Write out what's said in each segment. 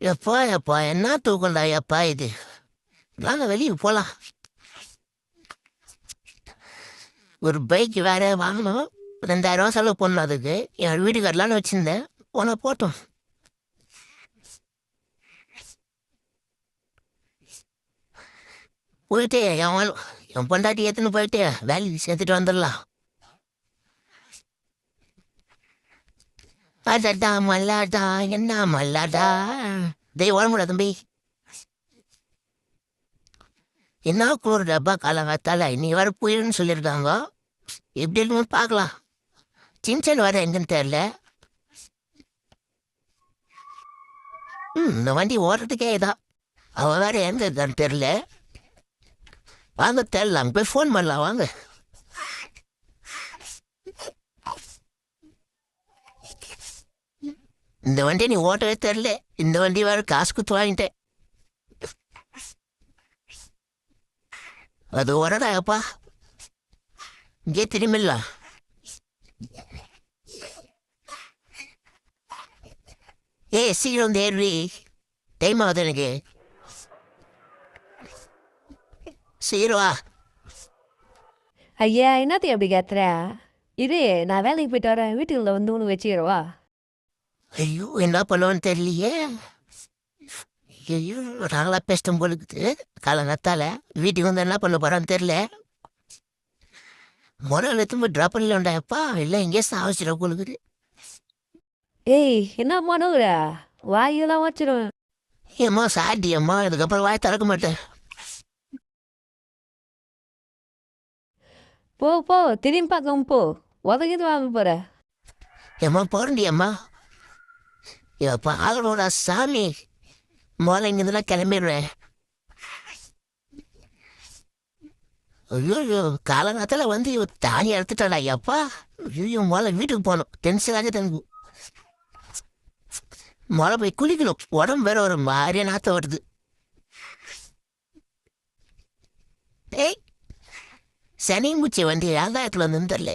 எப்பா எப்பா என்ன தூக்கண்டா எப்பா இது. வாங்க வெளியே போலாம். ஒரு பைக் வேற வாங்கணும். 2000 செலவு பண்ணணும் அதுக்கு. என் வீட்டுக்காரலான்னு வச்சிருந்தேன். போனா போட்டோம். போயிட்டு என் பொண்டாட்டி ஏத்துன்னு போயிட்டு வேலைக்கு சேர்த்துட்டு வந்துடலாம். அடடா மல்லாடா என்ன மல்லாடா. டேய் உடம்புடா தம்பி. என்ன குளிர் டப்பா காலங்காத்தால நீ வர புயல்னு சொல்லியிருக்காங்க. எப்படி இருக்குன்னு பார்க்கலாம். சின்சன் வர எங்கன்னு தெரியல. இந்த வண்டி ஓடுறதுக்கே இதான். அவன் வேற எங்க இருக்கான்னு தெரியல. வாங்க தெரியல, அங்கே போய் ஃபோன் பண்ணலாம் வாங்க. இந்த வண்டியை நீ ஓட்டவே தெரில. இந்த வண்டி வேற காசு கொடுத்து வாங்கிட்டேன். அது வரடாப்பா. இங்கே திரும்பிடலாம். சீக்கிரம் தேர்வி. டைம் ஆகுது எனக்கு. சீக்கிரம் வா. ஐயா என்னத்தையும் அப்படி கேத்துற? இரு, நான் வேலைக்கு போயிட்டு வரேன். வீட்டுக்குள்ள வந்து ஒன்று வச்சுக்கிறவா? ஐயோ என்ன பண்ணுவோன்னு தெரியலையே. ஐயோ நாங்களா பேசிட்டோம் போலுக்குது. காலங்காத்தால வீட்டுக்கு வந்து என்ன பண்ண போறான்னு தெரியல. முதல்ல எடுத்து ட்ராப் பண்ணலண்டாப்பா. இல்லை எங்கேயே அவசரம் போலுக்குது. ஏய் என்ன பண்ணுகிற? வாயெல்லாம் வச்சிருவேன். ஏம்மா சாட்டி அம்மா, இதுக்கப்புறம் வாய் திறக்க மாட்டேன். போ போ, திரும்பி பார்க்காம போ. உதகிட்டு வாங்க போற. ஏம்மா போறண்டி அம்மா. எப்பா ஆகணும்டா சாமி. முதல்ல இங்கேருந்துலாம் கிளம்பிடுவேன். ஐயோ காலங்காலத்தில் வந்து தானி எடுத்துட்டாடா ஐயாப்பா. ஐயோ முதல்ல வீட்டுக்கு போகணும். டென்ஷனாக தனக்கு. முதல்ல போய் குளிக்கணும். உடம்பு வேற ஒரு மாதிரியா நாற்றம் வருது. ஏய் சனி மூச்சி வண்டி ஆதாயத்தில் வந்து தெரில.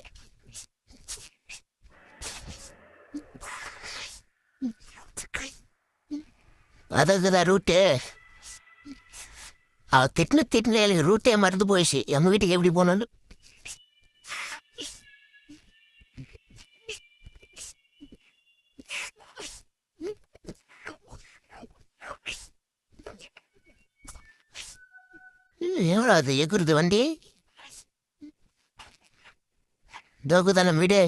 அதான் ரூட்டு. அவ திட்டின எனக்கு ரூட்டே மறந்து போயிடுச்சு. எங்கள் வீட்டுக்கு எப்படி போனாலும். எவ்வளோ அது எகுருது வண்டி. டோக்கு தானே வீடு.